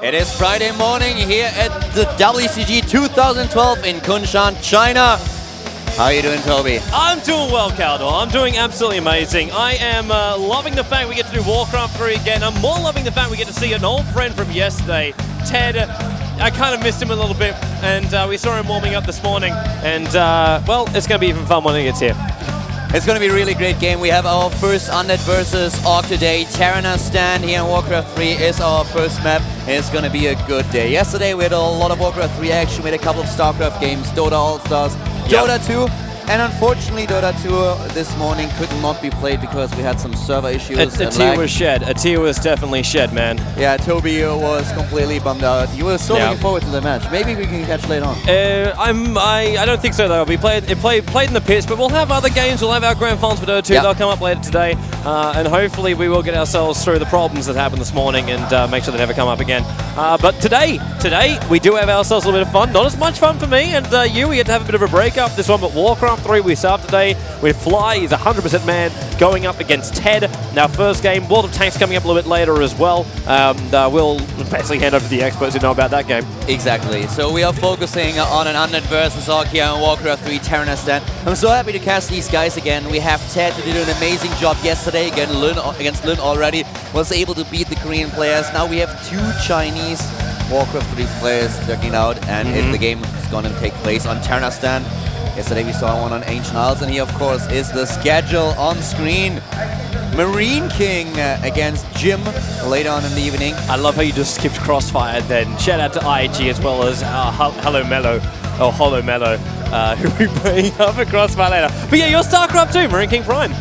It is Friday morning here at the WCG2012 in Kunshan, China. How are you doing, Toby? I'm doing well, Caldor. I'm doing absolutely amazing. I am loving the fact we get to do Warcraft 3 again. I'm more loving the fact we get to see an old friend from yesterday, Ted. I kind of missed him a little bit, and we saw him warming up this morning. And, well, it's going to be even fun when he gets here. It's going to be a really great game. We have our first Undead versus Orc today. Terrana Stand here in Warcraft 3 is our first map, and it's going to be a good day. Yesterday we had a lot of Warcraft 3 action. We had a couple of StarCraft games, Dota All-Stars, Dota 2. And unfortunately, Dota 2 this morning could not be played because we had some server issues. A tear was shed. A tear was definitely shed, man. Yeah, Toby was completely bummed out. You were so looking forward to the match. Maybe we can catch later on. I don't think so, though. We played in the pits, but we'll have other games. We'll have our grand finals for Dota 2. They'll come up later today. And hopefully we will get ourselves through the problems that happened this morning and make sure they never come up again. But today, we do have ourselves a little bit of fun. Not as much fun for me and you. We get to have a bit of a break-up this one, but Warcraft 3 we start today with Fly. He's 100% man going up against Ted. Now, first game, World of Tanks coming up a little bit later as well. We'll basically hand over to the experts who know about that game. Exactly. So we are focusing on an Undead versus Orc here on Warcraft 3 Terrana Stand. I'm so happy to cast these guys again. We have Ted who did an amazing job yesterday against Lun already. Was able to beat the Korean players. Now we have two Chinese Warcraft 3 players checking out, and the game is going to take place on Terrana Stand. Yesterday we saw one on Ancient Isles, and here of course is the schedule on screen. Marine King against Jim later on in the evening. I love how you just skipped Crossfire then. Shout out to ENG as well as Hollow Mellow, who will be playing up at Crossfire later. But yeah, your StarCraft 2, Marine King Prime.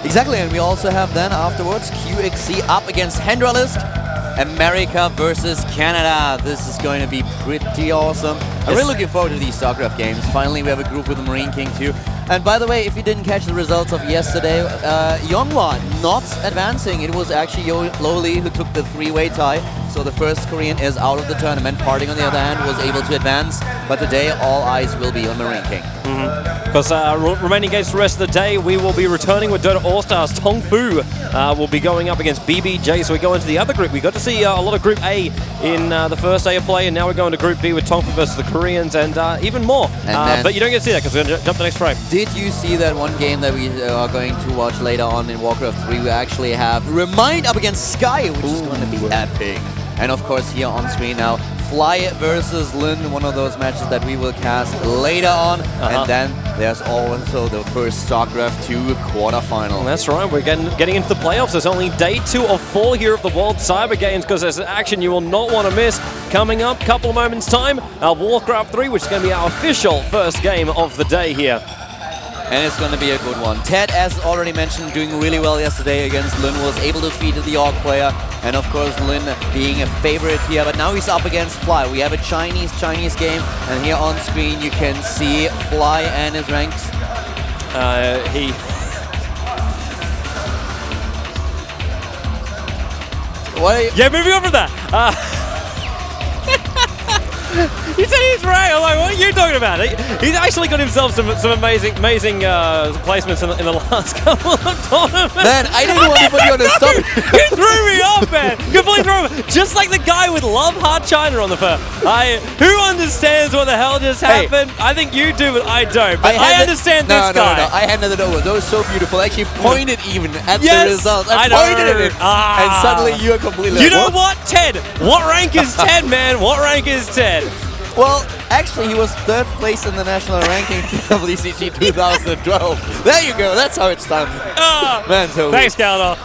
Exactly, and we also have then afterwards QXC up against Hendralist. America versus Canada. This is going to be pretty awesome. I'm really looking forward to these StarCraft games. Finally, we have a group with the Marine King too. And by the way, if you didn't catch the results of yesterday, Yonghwa not advancing. It was actually Loli who took the three-way tie. So the first Korean is out of the tournament. Parting, on the other hand, was able to advance. But today, all eyes will be on Marine King. Because remaining games for the rest of the day, we will be returning with Dota All-Stars. Tong Fu will be going up against BBJ. So we go into the other group. We got to see a lot of Group A in the first day of play, and now we're going to Group B with Tong Fu versus the Koreans and even more. But you don't get to see that because we're going to jump to the next frame. Did you see that one game that we are going to watch later on in Warcraft 3? We actually have Remind up against Sky, which is going to be epic. And of course, here on screen now, Fly versus Lin, one of those matches that we will cast later on. And then there's also the first StarCraft 2 quarterfinal. That's right, we're getting into the playoffs. There's only day 2 of 4 here of the World Cyber Games because there's action you will not want to miss. Coming up, couple of moments time, our Warcraft 3, which is going to be our official first game of the day here. And it's going to be a good one. Ted, as already mentioned, doing really well yesterday against Lin, was able to defeat the Orc player. And of course, Lin being a favorite here. But now he's up against Fly. We have a Chinese game. And here on screen, you can see Fly and his ranks. What? Yeah, moving on from that. He said he's right. I'm like, what are you talking about? He's actually got himself some amazing placements in the last couple of tournaments. Man, I didn't want to put you on the stop. You threw me off, man. Completely threw me. Just like the guy with Love Heart China on the fur. Who understands what the hell just happened? I think you do, but I don't. But I understand this guy. No, I handed it over. That was so beautiful. I actually pointed even at the Yes, results. I pointed at know. it. And suddenly you're completely You like, know what, Ted? What rank is Ted, man? What rank is Ted? Well, actually, he was 3rd place in the national ranking for WCG 2012. There you go. That's how it's done. Man, so thanks, Caldor.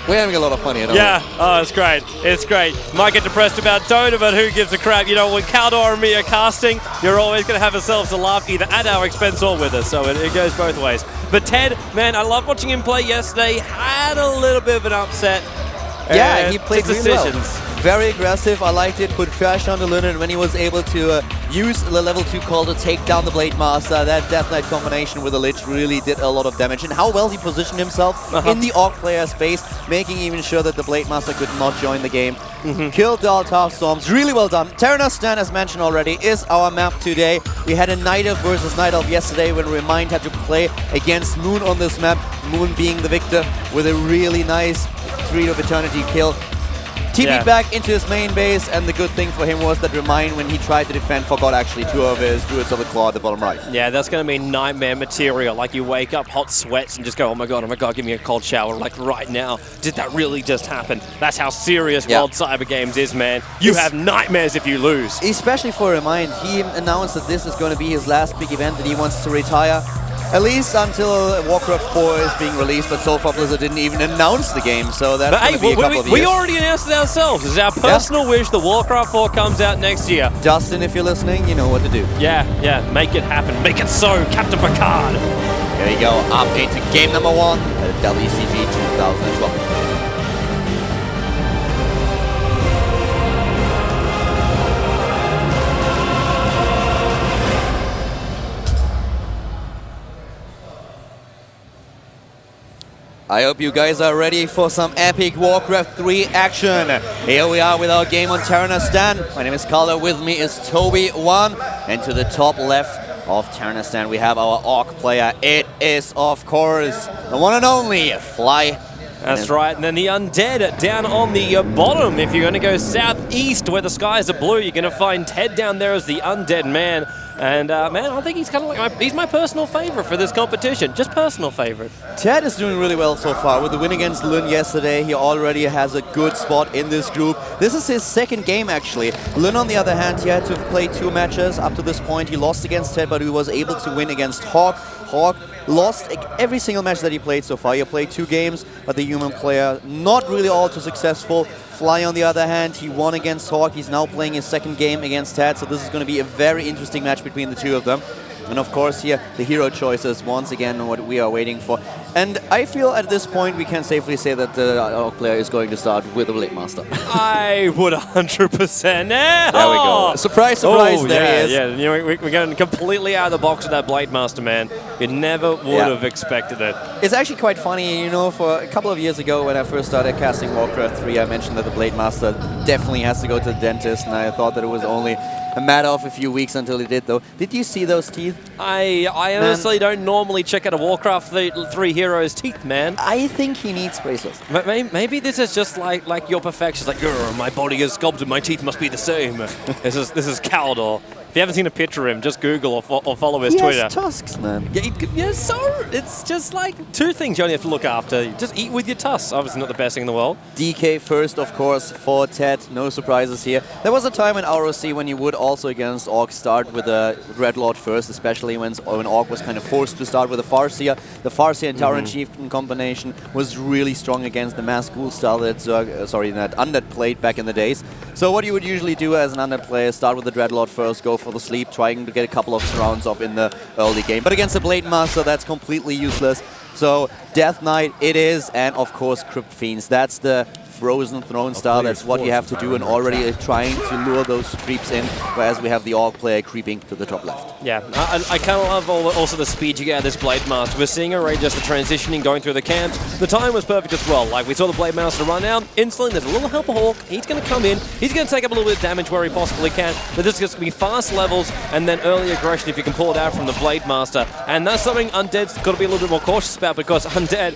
we're having a lot of fun here. Yeah. Oh, it's great. It's great. Might get depressed about Dota, but who gives a crap? You know, when Caldor and me are casting, you're always going to have yourselves a laugh either at our expense or with us. So it goes both ways. But Ted, man, I loved watching him play yesterday. Had a little bit of an upset. Yeah, he played really decisions. well. Very aggressive, I liked it, put pressure on the Luna, and when he was able to use the level 2 call to take down the Blade Master, that Death Knight combination with the Lich really did a lot of damage. And how well he positioned himself in the Orc player space, making even sure that the Blade Master could not join the game. Killed the Altar Storms, really well done. Terranastan, as mentioned already, is our map today. We had a Night Elf versus Night Elf yesterday when Remind had to play against Moon on this map, Moon being the victor with a really nice Thread of Eternity kill. TP'd back into his main base, and the good thing for him was that Remind, when he tried to defend, forgot actually 2 of his Druids of the Claw at the bottom right. Yeah, that's going to be nightmare material. Like you wake up, hot sweats, and just go, oh my god, give me a cold shower. Like right now, did that really just happen? That's how serious World Cyber Games is, man. You have nightmares if you lose. Especially for Remind, he announced that this is going to be his last big event and he wants to retire. At least until Warcraft 4 is being released, but so far Blizzard didn't even announce the game, so that's going to be a couple of years. We already announced it ourselves. It's our personal wish that Warcraft 4 comes out next year. Dustin, if you're listening, you know what to do. Yeah, make it happen. Make it so, Captain Picard. There you go, up into game number 1 at WCG 2012. I hope you guys are ready for some epic Warcraft 3 action. Here we are with our game on Terranastan. My name is Carlo, with me is Toby1. And to the top left of Terranastan we have our Orc player. It is, of course, the one and only Fly. That's right, and then the Undead down on the bottom. If you're going to go southeast where the skies are blue, you're going to find Ted down there as the Undead man. And man, I think he's kind of like he's my personal favorite for this competition. Just personal favorite. Ted is doing really well so far. With the win against Lun yesterday, he already has a good spot in this group. This is his 2nd game, actually. Lun, on the other hand, he had to play 2 matches. Up to this point, he lost against Ted, but he was able to win against Hawk. Hawk lost every single match that he played so far. He played 2 games, but the human player not really all too successful. Fly, on the other hand, he won against Hawk. He's now playing his 2nd game against Ted, so this is going to be a very interesting match between the 2 of them. And of course here, the hero choices, once again, what we are waiting for. And I feel at this point we can safely say that the Orc player is going to start with the Blade Master. I would 100%. There we go. Surprise, surprise, there he is. Yeah, you know, we're going completely out of the box with that Blade Master, man. You never would have expected it. It's actually quite funny, you know, for a couple of years ago when I first started casting Warcraft 3, I mentioned that the Blade Master definitely has to go to the dentist, and I thought that it was only a matter of a few weeks until he did, though. Did you see those teeth? I honestly don't normally check out a Warcraft 3 hero's teeth, man. I think he needs bracelets. Maybe this is just like your perfection. It's like, my body is sculpted, my teeth must be the same. This is Caldor. If you haven't seen a picture of him, just Google or follow his Twitter. He has tusks, man. Yeah, so it's just like 2 things you only have to look after. Just eat with your tusks. Obviously not the best thing in the world. DK first, of course, for Ted. No surprises here. There was a time in ROC when you would also against Orc start with a Dreadlord first, especially when Orc was kind of forced to start with a Farseer. The Farseer and Tauren Chieftain combination was really strong against the Mass Ghoul style that Undead played back in the days. So what you would usually do as an Undead player, start with the Dreadlord first, go for the sleep, trying to get a couple of rounds off in the early game. But against the Blade Master, that's completely useless. So Death Knight it is, and of course Crypt Fiends. That's the frozen throne style. That's what you have to do, and already trying to lure those creeps in, whereas we have the Orc player creeping to the top left. Yeah, I kind of love also the speed you get out of this Blade Master. We're seeing already just the transitioning going through the camps. The time was perfect as well. Like, we saw the Blade Master run out. Instantly, there's a little helper Hawk. He's going to come in. He's going to take up a little bit of damage where he possibly can. But this is going to be fast levels and then early aggression if you can pull it out from the Blade Master. And that's something Undead's got to be a little bit more cautious about, because Undead,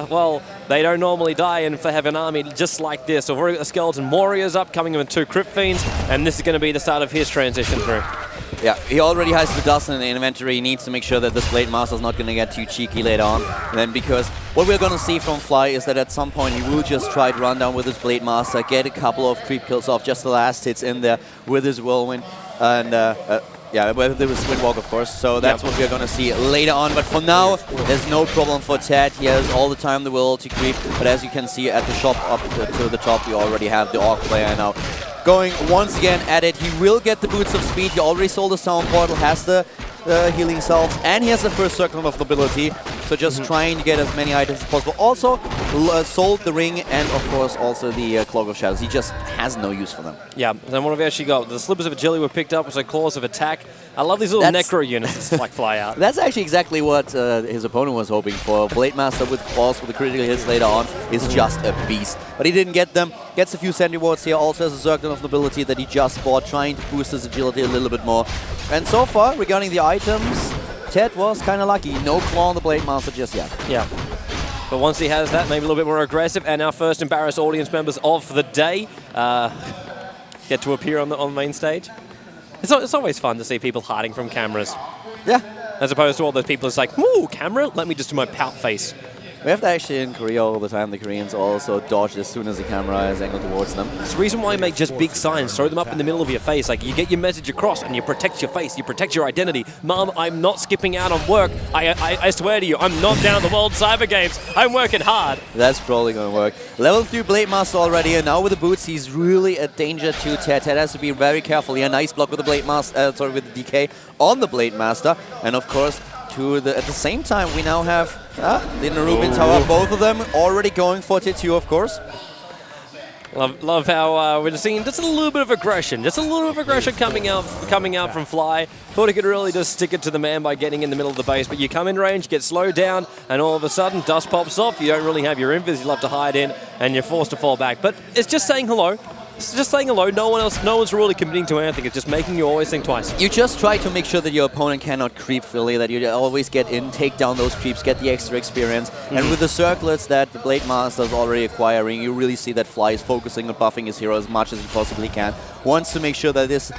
well, they don't normally die, and if they have an army just like this. So we've already got the Skeleton Warriors up, coming in with 2 Crypt Fiends, and this is going to be the start of his transition through. Yeah, he already has the dust in the inventory. He needs to make sure that this Blade Master is not going to get too cheeky later on. And then, because what we're going to see from Fly is that at some point he will just try to run down with his Blade Master, get a couple of creep kills off, just the last hits in there with his Whirlwind. And yeah, with his Windwalk, of course. So that's what we're going to see later on. But for now, there's no problem for Ted. He has all the time in the world to creep. But as you can see at the shop up to the top, we already have the Orc player now going once again at it. He will get the boots of speed. He already sold the sound portal, has the healing salves, and he has the first circle of nobility. So just trying to get as many items as possible. Also sold the ring and of course also the Cloak of Shadows. He just has no use for them. Yeah, then what have we actually got? The Slippers of Agility were picked up as a clause of attack. I love these little Necro units that like fly out. That's actually exactly what his opponent was hoping for. Blade Master with claws with the critical hits later on is just a beast. But he didn't get them. Gets a few sentry wards here. Also has a Circle of Nobility that he just bought, trying to boost his agility a little bit more. And so far, regarding the items, Ted was kind of lucky. No claw on the Blade Master just yet. Yeah. But once he has that, maybe a little bit more aggressive. And our first embarrassed audience members of the day get to appear on the main stage. It's always fun to see people hiding from cameras. Yeah. As opposed to all those people that's like, ooh, camera, let me just do my pout face. We have to actually in Korea all the time. The Koreans also dodge as soon as the camera is angled towards them. It's the reason why you make just big signs, throw them up in the middle of your face. Like, you get your message across and you protect your face, you protect your identity. Mom, I'm not skipping out on work. I swear to you, I'm not down the World Cyber Games. I'm working hard. That's probably going to work. Level 3 Blade Master already, and now with the boots, he's really a danger to Ted. Ted has to be very careful here. Nice block with the Blade Master, with the DK on the Blade Master. And of course, at the same time, we now have the Nerubin Tower, both of them already going for T2, of course. Love how we're seeing just a little bit of aggression. Just a little bit of aggression coming out from Fly. Thought he could really just stick it to the man by getting in the middle of the base, but you come in range, get slowed down, and all of a sudden, dust pops off. You don't really have your invis, you love to hide in, and you're forced to fall back. But it's just saying hello. It's just saying hello. No one's really committing to anything. It's just making you always think twice. You just try to make sure that your opponent cannot creep fully, that you always get in, take down those creeps, get the extra experience. And with the circlets that the Blade Master is already acquiring, you really see that Fly is focusing on buffing his hero as much as he possibly can. Wants to make sure that this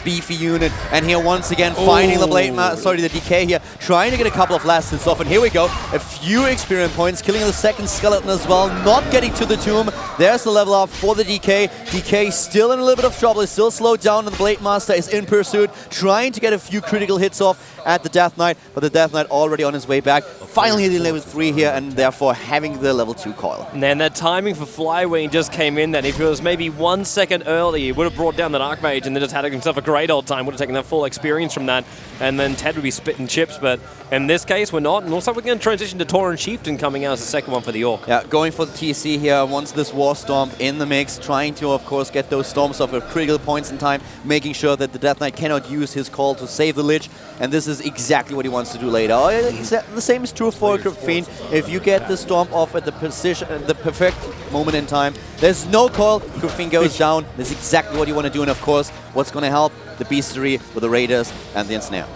beefy unit, and here once again finding the Blade Master, the DK here, trying to get a couple of last hits off. And here we go, a few experience points, killing the second skeleton as well, not getting to the tomb. There's the level up for the DK. DK still in a little bit of trouble, is still slowed down, and the Blade Master is in pursuit, trying to get a few critical hits off at the Death Knight, but the Death Knight already on his way back, finally hitting level 3 here, and therefore having the level 2 coil. And that timing for Flywing just came in then. If it was maybe 1 second early, he would have brought down that Archmage and then just had himself a great old time, would have taken that full experience from that, and then Ted would be spitting chips, but in this case, we're not, and looks like we're going to transition to Tauren Chieftain coming out as the second one for the Orc. Yeah, going for the TC here, once this War Storm in the mix, trying to, of course, get those storms off at critical points in time, making sure that the Death Knight cannot use his call to save the Lich, and this is exactly what he wants to do later. The same is true for Crypt Fiend. If you get the Storm off at the perfect moment in time, there's no call, Crypt Fiend goes down, that's exactly what you want to do, and of course, what's going to help? The Beastery with the Raiders and the Ensnare.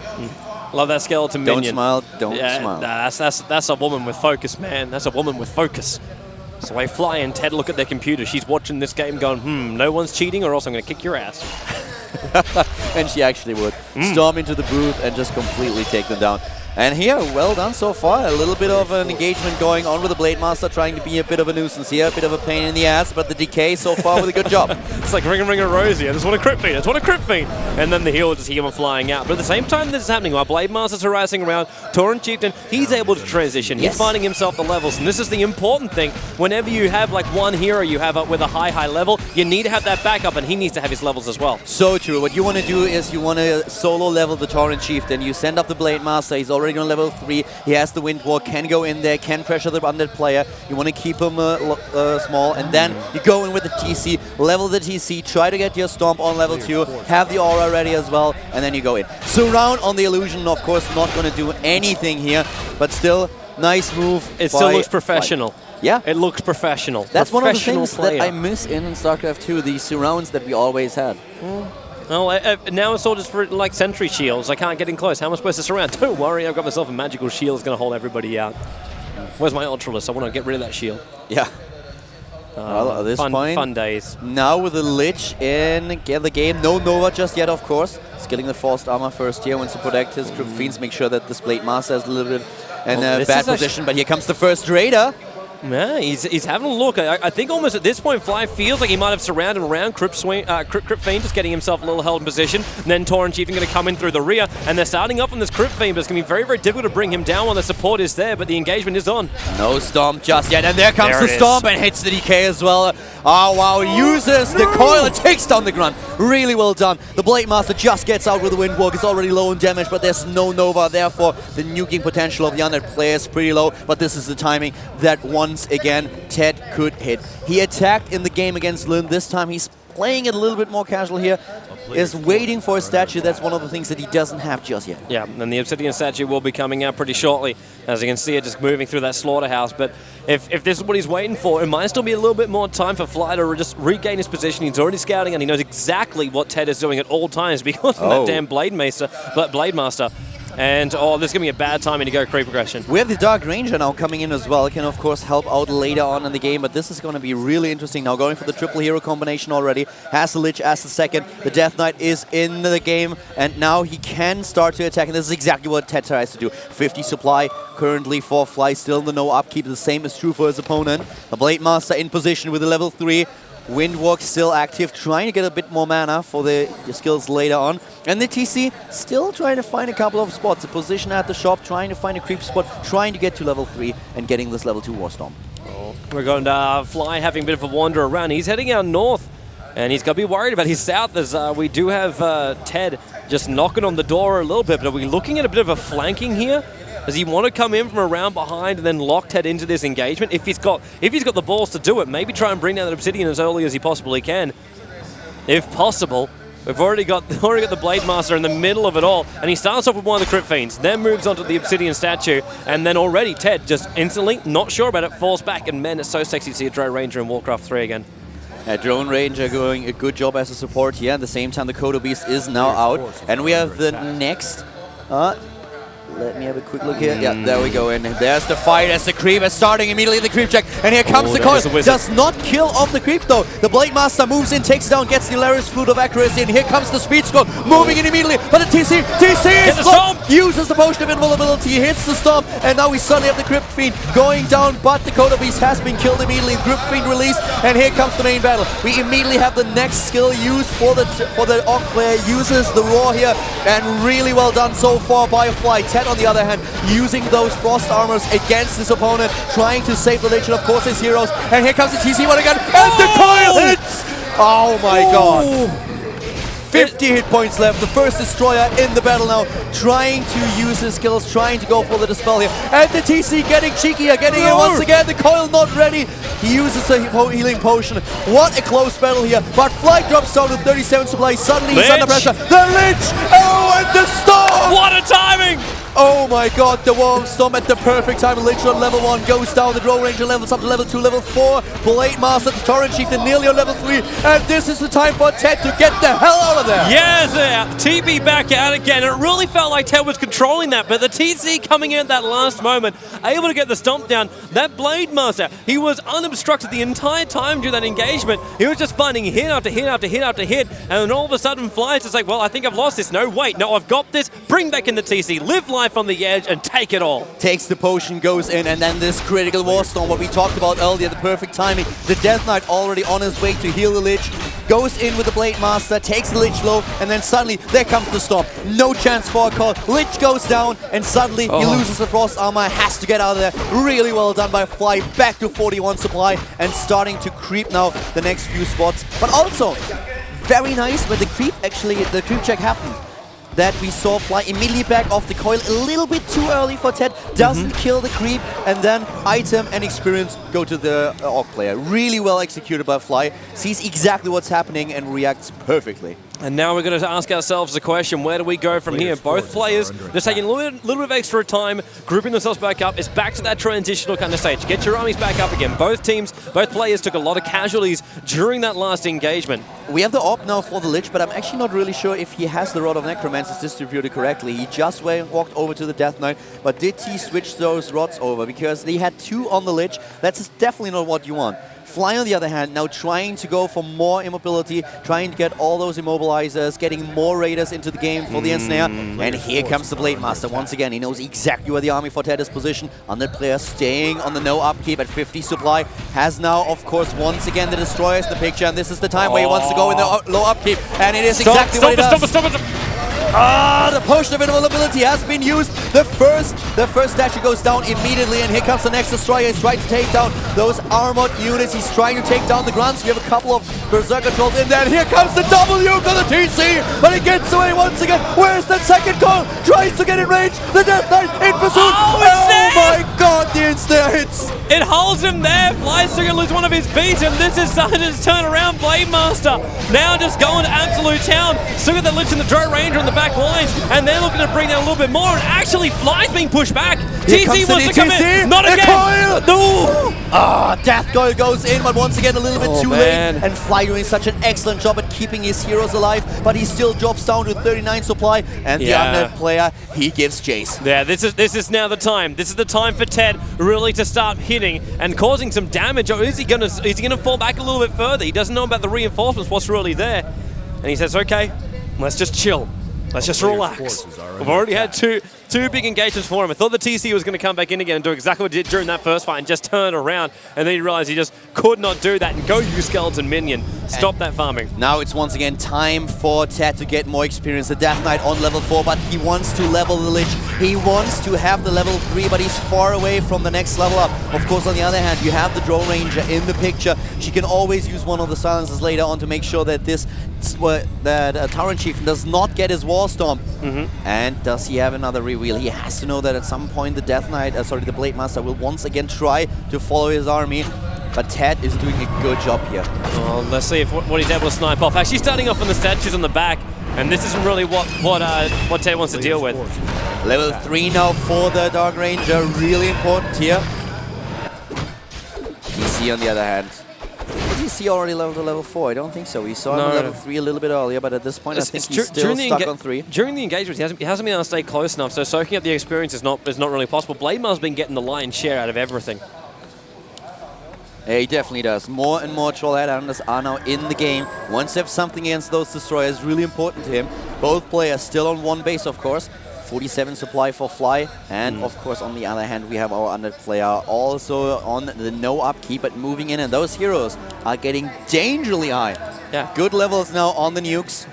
Love that skeleton minion. Don't smile, don't smile. Nah, that's a woman with focus, man. That's a woman with focus. So I Fly and Ted look at their computer. She's watching this game going, no one's cheating or else I'm going to kick your ass. And she actually would. Storm into the booth and just completely take them down. And here, well done so far. A little bit of an engagement going on with the Blade Master, trying to be a bit of a nuisance here, a bit of a pain in the ass, but the DK so far with a good job. It's like Ring a Rosie. I just want a Crypt Fiend. I just want a Crypt Fiend. And then the heal will just hear him flying out. But at the same time this is happening, while Blade Master's harassing around, Tauren Chieftain, he's able to transition. Yes. He's finding himself the levels. And this is the important thing. Whenever you have like one hero you have up with a high level, you need to have that backup, and he needs to have his levels as well. So true. What you want to do is you want to solo level the Tauren Chieftain. You send up the Blade Master. He's already already on level 3. He has the Wind Walk, can go in there, can pressure the undead player. You want to keep him small, and then you go in with the TC, level the TC, try to get your Stomp on level 2, have the Aura ready as well, and then you go in. Surround on the Illusion, of course, not going to do anything here, but still, nice move. It still looks professional. Yeah. It looks professional. That's one of the things that I miss in StarCraft 2, the surrounds that we always had. Oh, now it's all just like sentry shields. I can't get in close. How am I supposed to surround? Don't worry, I've got myself a magical shield that's going to hold everybody out. Where's my Ultralist? I want to get rid of that shield. Yeah. Well, at this point, fun days. Now with the Lich in the game, no Nova just yet, of course. Skilling the Forced Armor first here, wants to protect his Crypt Fiends, make sure that this Blade Master is a little bit in a bad position, but here comes the first Raider. Yeah, he's having a look. I think almost at this point, Fly feels like he might have surrounded around Crypt Fiend, just getting himself a little held in position. And then Tauren Chieftain going to come in through the rear, and they're starting up on this Crypt Fiend, but it's going to be very, very difficult to bring him down while the support is there, but the engagement is on. No Stomp just yet, and there comes the Stomp and hits the DK as well. Oh, wow, uses the coil and takes down the Grunt. Really well done. The Blade Master just gets out with the Wind Walk. It's already low in damage, but there's no Nova. Therefore, the nuking potential of the undead player is pretty low, but this is the timing that once again Ted could hit. He attacked in the game against Lyn. This time he's playing it a little bit more casual here. Is waiting for a statue. That's one of the things that he doesn't have just yet. Yeah, and the Obsidian statue will be coming out pretty shortly. As you can see it just moving through that slaughterhouse. But if this is what he's waiting for, it might still be a little bit more time for Fly to just regain his position. He's already scouting and he knows exactly what Ted is doing at all times because of that damn Blade Master. And, oh, this is going to be a bad timing to go creep progression. We have the Dark Ranger now coming in as well. It can, of course, help out later on in the game, but this is going to be really interesting now. Going for the triple hero combination already. Has the Lich as the second. The Death Knight is in the game, and now he can start to attack, and this is exactly what Ted tries to do. 50 supply currently for Fly, still in the no upkeep. The same is true for his opponent. The Blade Master in position with the level 3. Windwalk still active, trying to get a bit more mana for the skills later on. And the TC still trying to find a couple of spots. A position at the shop, trying to find a creep spot, trying to get to level 3 and getting this level 2 Warstorm. We're going to Fly having a bit of a wander around. He's heading out north, and he's got to be worried about his south as we do have Ted just knocking on the door a little bit. But are we looking at a bit of a flanking here? Does he want to come in from around behind and then lock Ted into this engagement? If he's got the balls to do it, maybe try and bring down that Obsidian as early as he possibly can. If possible. We've already got the Blade Master in the middle of it all, and he starts off with one of the Crypt Fiends, then moves on to the Obsidian statue, and then already Ted just instantly, not sure about it, falls back, and man, it's so sexy to see a Drone Ranger in Warcraft 3 again. Drone Ranger doing a good job as a support here. At the same time, the Kodo Beast is now out, and we have the next... let me have a quick look here. Yeah, there we go. And there's the fight as the creep is starting immediately the creep check. And here comes the coil. Does not kill off the creep though. The Blade Master moves in, takes it down, gets the hilarious flute of accuracy. And here comes the speed score, moving in immediately. But the TC is blocked. Uses the potion of invulnerability, hits the stomp. And now we suddenly have the Crypt Fiend going down. But the Kodo Beast has been killed immediately. Crypt Fiend released. And here comes the main battle. We immediately have the next skill used for the Orc player. Uses the Roar here. And really well done so far by Fly. Ted on the other hand, using those Frost Armors against his opponent, trying to save the Lich and of course his heroes. And here comes the TC one again, and the coil hits! Oh my god. 50 hit points left. The first Destroyer in the battle now, trying to use his skills, trying to go for the Dispel here. And the TC getting cheekier, getting in once again. The coil not ready. He uses the healing potion. What a close battle here. But Fly drops down to 37 supply. Suddenly he's under pressure. The Lich! Oh, and the Storm! What a timing! Oh my god, the Warm Storm at the perfect time. Lich on level 1 goes down. The Drone Ranger levels up to level 2, level 4. Blade Master, the Tauren Chieftain nearly on level 3. And this is the time for Ted to get the hell out of there. Yes, TB back out again. It really felt like Ted was controlling that, but the TC coming in at that last moment, able to get the stomp down. That Blade Master, he was unobstructed the entire time during that engagement. He was just finding hit after hit after hit after hit. And then all of a sudden Fly's just like, well, I think I've lost this. No, wait, no, I've got this. Bring back in the TC. Live life on the edge and take it all. Takes the potion, goes in, and then this critical Warstorm, what we talked about earlier, the perfect timing. The Death Knight already on his way to heal the Lich, goes in with the Blade Master, takes the Lich low, and then suddenly there comes the Storm. No chance for a call. Lich goes down, and suddenly he loses the Frost Armor, has to get out of there. Really well done by Fly, back to 41 supply, and starting to creep now the next few spots. But also, very nice when the creep check happened. that we saw Fly immediately back off the coil a little bit too early for Ted. Doesn't kill the creep, and then item and experience go to the Orc player. Really well executed by Fly. Sees exactly what's happening and reacts perfectly. And now we're going to ask ourselves the question, where do we go from here? Both players just taking a little bit of extra time, grouping themselves back up. It's back to that transitional kind of stage. Get your armies back up again. Both players took a lot of casualties during that last engagement. We have the AWP now for the Lich, but I'm actually not really sure if he has the Rod of Necromancers distributed correctly. He just walked over to the Death Knight, but did he switch those rods over? Because they had 2 on the Lich. That's definitely not what you want. Fly, on the other hand, now trying to go for more immobility, trying to get all those immobilizers, getting more raiders into the game for the ensnare. And here comes the Blade Master once again. He knows exactly where the army for Ted is positioned. 100 player staying on the no upkeep at 50 supply. Has now, of course, once again the Destroyers in the picture. And this is the time where he wants to go in the low upkeep. And it is exactly what he does. Stop it. The potion of invulnerability has been used. The first statue goes down immediately, and here comes the next destroyer. He's trying to take down those armored units. He's trying to take down the grunts. You have a couple of berserker trolls in there. And here comes the W for the TC, but he gets away once again. Where's that second call? Tries to get in range. The Death Knight in pursuit. Oh my God, the ensnare hits. It holds him there. Fly's still going to lose one of his beats, and this is starting to turn around. Blade Master now just going to absolute town. Still got the Lich and the Drow Ranger on the back lines, and they're looking to bring down a little bit more, and actually Fly's being pushed back. TC wants to come in. Not again. No. Death Coil goes in, but once again a little bit too late. And Fly doing such an excellent job at keeping his heroes alive, but he still drops down to 39 supply, and the undead player, he gives chase. Yeah, this is now the time. This is the time for Ted really to start hitting and causing some damage. Or is he gonna fall back a little bit further? He doesn't know about the reinforcements, what's really there. And he says, okay, let's just chill. Let's just relax. We've already had two big engagements for him. I thought the TC was going to come back in again and do exactly what he did during that first fight and just turn around. And then he realized he just could not do that and go use Skeleton Minion. Stop that farming. Now it's once again time for Ted to get more experience. The Death Knight on level 4, but he wants to level the Lich. He wants to have the level 3, but he's far away from the next level up. Of course, on the other hand, you have the Drow Ranger in the picture. She can always use one of the silencers later on to make sure that Tyrant Chieftain does not get his War Storm. And does he have another reveal? He has to know that at some point the Death Knight, the Blade Master will once again try to follow his army. But Ted is doing a good job here. Well, let's see what he's able to snipe off. Actually starting off on the statues on the back, and this isn't really what Ted wants to deal with. Level 3 now for the Dark Ranger, really important here. PC on the other hand. Did he already leveled to level 4? I don't think so. We saw him at level 3 a little bit earlier, but at this point I think he's still stuck on 3. During the engagement, he hasn't been able to stay close enough, so soaking up the experience is not really possible. Blade Master's been getting the lion's share out of everything. Yeah, he definitely does. More and more Troll Headhunters are now in the game. Wants to have something against those destroyers, really important to him. Both players still on one base, of course. 47 supply for Fly, and of course on the other hand we have our undead player also on the no upkeep but moving in, and those heroes are getting dangerously high. Yeah. Good levels now on the nukes.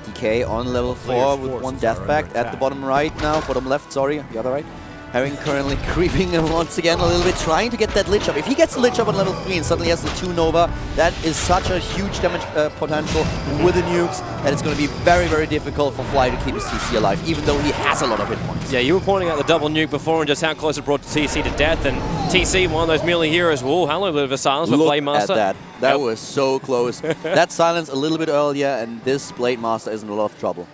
DK on level 4 with 1 death pact at the bottom right now, bottom left, sorry, the other right. Herring currently creeping once again a little bit, trying to get that Lich up. If he gets the Lich up on level 3 and suddenly has the 2 Nova, that is such a huge damage potential with the nukes that it's going to be very, very difficult for Fly to keep his TC alive, even though he has a lot of hit points. Yeah, you were pointing out the double nuke before and just how close it brought TC to death, and TC, one of those melee heroes, whoa, hello, a bit of a silence with Blade Master. Look at that. That was so close. That silence a little bit earlier, and this Blade Master is in a lot of trouble.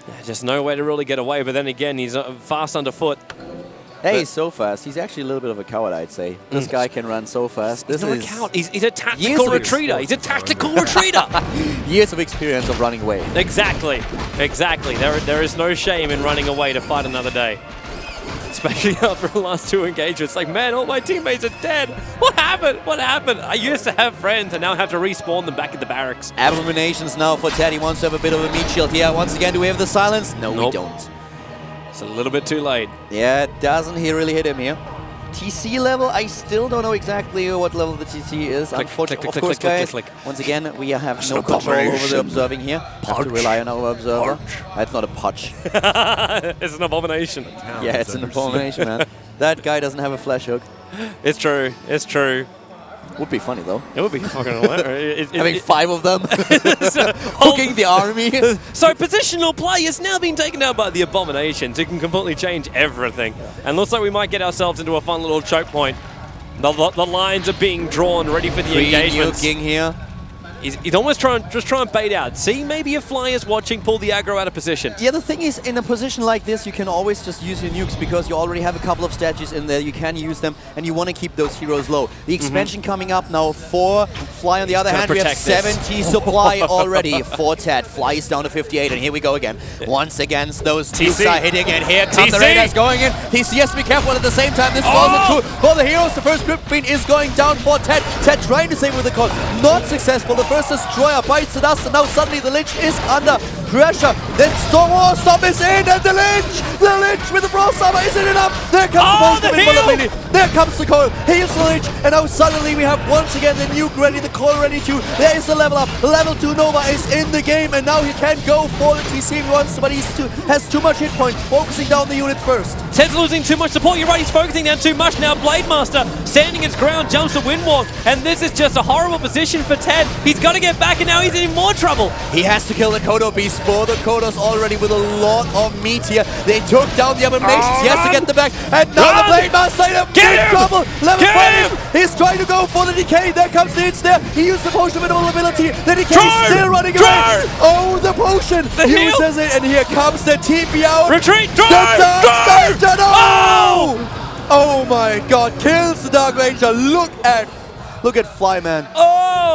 Yeah, just no way to really get away, but then again, he's fast underfoot. Hey, he's so fast. He's actually a little bit of a coward, I'd say. This guy can run so fast. He's not a coward. He's a tactical retreater. He's a tactical retreater. Years of experience of running away. Exactly. Exactly. There is no shame in running away to fight another day. Especially after the last 2 engagements. Like, man, all my teammates are dead. What happened? What happened? I used to have friends and now have to respawn them back at the barracks. Abominations now for Ted. He wants to have a bit of a meat shield here. Once again, do we have the silence? No, we don't. It's a little bit too late. Yeah, it doesn't really hit him here. TC level, I still don't know exactly what level the TC is. Unfortunately, of course, guys, once again, we have no control over the observing here. Have to rely on our observer. That's not a punch. It's an abomination. Yeah, it's an abomination, man. That guy doesn't have a flash hook. It's true. It's true. Would be funny though. It would be fucking hilarious. Having 5 of them. Hooking the army. So positional play is now being taken out by the Abominations, who can completely change everything. And looks like we might get ourselves into a fun little choke point. The lines are being drawn, ready for the engagement. Nuking here. He's almost trying to bait out. See, maybe if Fly is watching, pull the aggro out of position. Yeah, the thing is, in a position like this, you can always just use your nukes because you already have a couple of statues in there. You can use them, and you want to keep those heroes low. The expansion coming up now for Fly. On the other hand, we have 70 supply already for Ted. Fly is down to 58, and here we go again. Once against those nukes are hitting, and here come the Raiders going in. TC has to be careful, and at the same time, this falls into for the heroes. The first Crypt Fiend is going down for Ted. Ted trying to save with the call. Not successful. The first Destroyer bites the dust, and now suddenly the Lich is under pressure. Then Storm is in, and the Lich with the Frost Armor, isn't enough. There comes the vulnerability. There comes the coil. Here's the Lich, and now suddenly we have once again the nuke ready, the coil ready too. There is the level up. Level 2 Nova is in the game, and now he can go for the TC if he wants to, but he has too much hit points, focusing down the unit first. Ted's losing too much support. You're right, he's focusing down too much now. Blademaster standing his ground, jumps the Windwalk, and this is just a horrible position for Ted. He's got to get back, and now he's in more trouble. He has to kill the Kodo Beast. For the Kodos already with a lot of meat here. They took down the Abominations. He has to get them back, and now the Blademaster in big trouble. Level 5. He's trying to go for the decay. There comes the hits there. He used the potion of invulnerability. The decay is still running away. Oh, the potion. He uses it, and here comes the TP out. Retreat. Oh my god, kills the Dark Ranger. Look at Fly, man.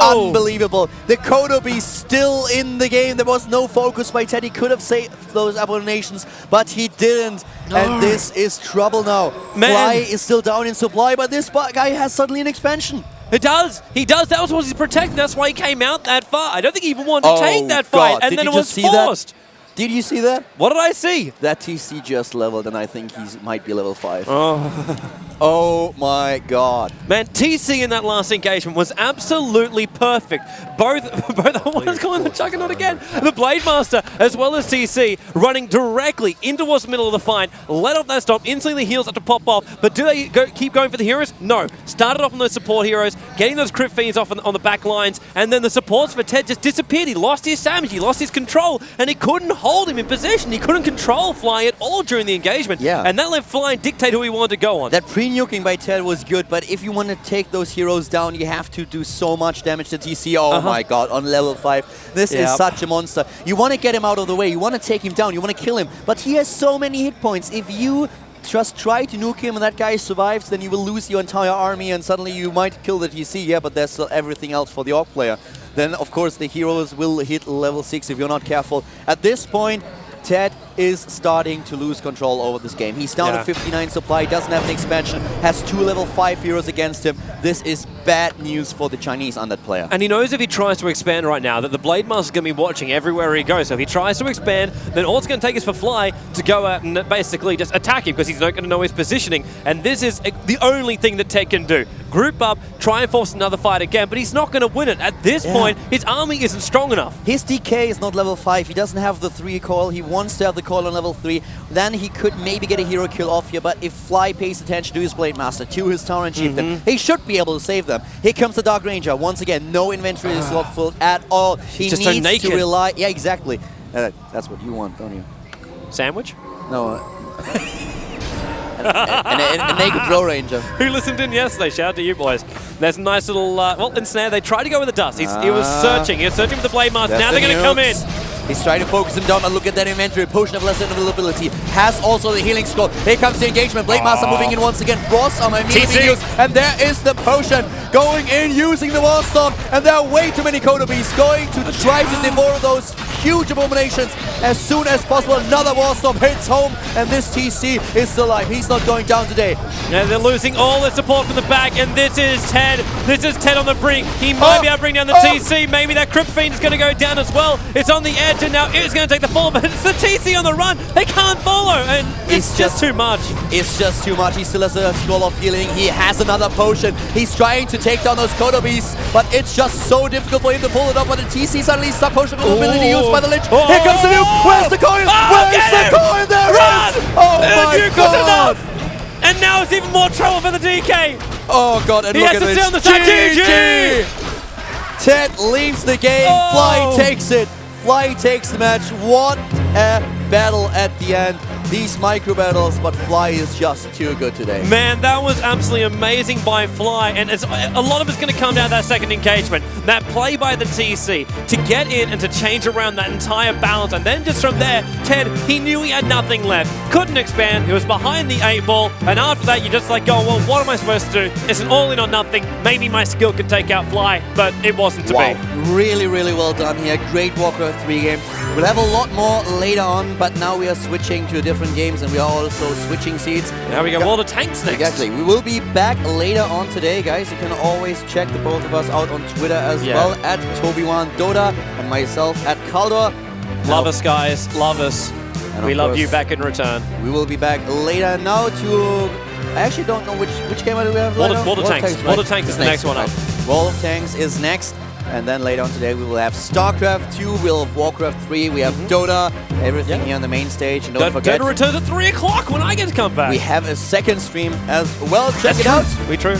Unbelievable. The Kodo Beast still in the game. There was no focus by Ted. He could have saved those Abominations, but he didn't. And this is trouble now. Fly is still down in supply, but this guy has suddenly an expansion. He does. That was what he's protecting. That's why he came out that far. I don't think he even wanted to take that fight. And then it was forced. Did you see that? What did I see? That TC just leveled, and I think he might be level 5. Oh my god. Man, TC in that last engagement was absolutely perfect. Both what is calling the Juggernaut again? The Blademaster as well as TC running directly in towards the middle of the fight, let off that stop, instantly the heals have to pop off, but do they keep going for the heroes? No. Started off on those support heroes, getting those Crypt Fiends off on the back lines, and then the supports for Ted just disappeared. He lost his damage, he lost his control, and he couldn't hold him in position. He couldn't control Fly at all during the engagement. Yeah. And that let Fly dictate who he wanted to go on. That pre-nuking by Ted was good, but if you want to take those heroes down, you have to do so much damage to TC. Oh my god, on level 5. This is such a monster. You want to get him out of the way. You want to take him down. You want to kill him. But he has so many hit points. If you just try to nuke him and that guy survives, then you will lose your entire army, and suddenly you might kill the TC. Yeah, but there's still everything else for the AUG player. Then, of course, the heroes will hit level 6 if you're not careful. At this point, Ted is starting to lose control over this game. He's down to 59 supply, doesn't have an expansion, has 2 level 5 heroes against him. This is bad news for the Chinese Undead player. And he knows if he tries to expand right now that the Blademaster is going to be watching everywhere he goes. So if he tries to expand, then all it's going to take is for Fly to go out and basically just attack him because he's not going to know his positioning. And this is the only thing that Ted can do. Group up, try and force another fight again, but he's not going to win it. At this point, his army isn't strong enough. His DK is not level 5. He doesn't have the 3 coil. He wants to have the coil on level 3. Then he could maybe get a hero kill off here, but if Fly pays attention to his Blademaster, to his Tauren Chieftain, he should be able to save them. Here comes the Dark Ranger. Once again, no inventory slot filled at all. He just needs to rely... Yeah, exactly. That's what you want, don't you? Sandwich? No. a naked Pro Ranger. Who listened in yesterday? Shout out to you boys. There's a nice little, well, ensnare. They tried to go with the dust. He was searching. He was searching for the Blademaster. Now they're going to come in. He's trying to focus him down, but look at that inventory. Potion of Lesser Availability has also the healing scroll. Here comes the engagement. Blademaster moving in once again. Frost Armor immediately used, and there is the potion going in using the Wall Storm. And there are way too many Kodo Beasts going to try to devour those huge Abominations as soon as possible. Another Wall Storm hits home, and this TC is still alive. He's not going down today. And they're losing all their support from the back, and this is Ted. This is Ted on the brink. He might be able to bring down the TC. Maybe that Crypt Fiend is going to go down as well. It's on the edge, and now it's going to take the fall, but it's the TC on the run. They can't follow, and it's just too much. It's just too much. He still has a scroll of healing. He has another potion. He's trying to take down those Kodo Beasts, but it's just so difficult for him to pull it up. But the TC suddenly is potion ability used by the Lich. Here comes the nuke. Where's the coin? Where's the coin? There it is! Oh my god! And now it's even more trouble for the DK. Oh god, and He look has at to this. sit on the side. GG! Ted leaves the game. Oh. Fly takes it. Fly takes the match. What a battle at the end. These micro battles, but Fly is just too good today. Man, that was absolutely amazing by Fly, and a lot of it's going to come down to that second engagement. That play by the TC to get in and to change around that entire balance, and then just from there, Ted, he knew he had nothing left. Couldn't expand, he was behind the 8-ball, and after that, you're just like, oh, well, what am I supposed to do? It's an all-in or nothing. Maybe my skill could take out Fly, but it wasn't to be. Really, really well done here. Great Warcraft 3 game. We'll have a lot more later on, but now we are switching to different games, and we are also switching seats. Now we got World of Tanks next. Exactly. We will be back later on today, guys. You can always check the both of us out on Twitter as well, at Toby1Dota and myself at Kaldor. Love us, guys. Love us. And we love you back in return. We will be back later now to... I actually don't know which game do we have later. World of Tanks. Right? World of Tanks is the next one up. World of Tanks is next. And then later on today we will have StarCraft 2, we'll have Warcraft 3, we have Dota, everything here on the main stage. And don't forget, Dota returns at 3 o'clock when I get to come back. We have a second stream as well. Check it out. We do.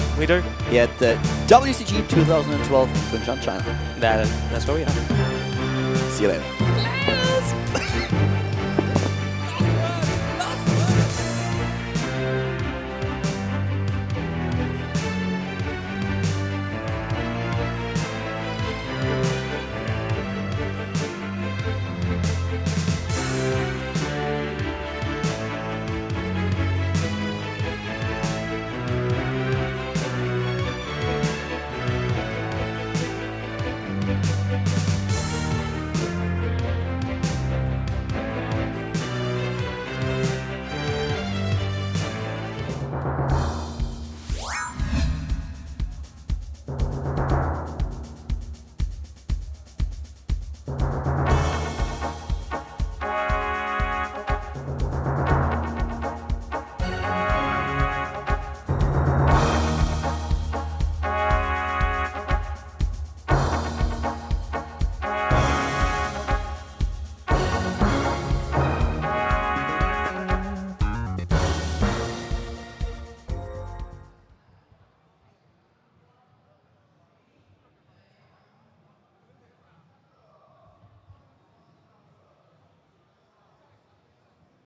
Here at the WCG2012 China. That's where we are. See you later.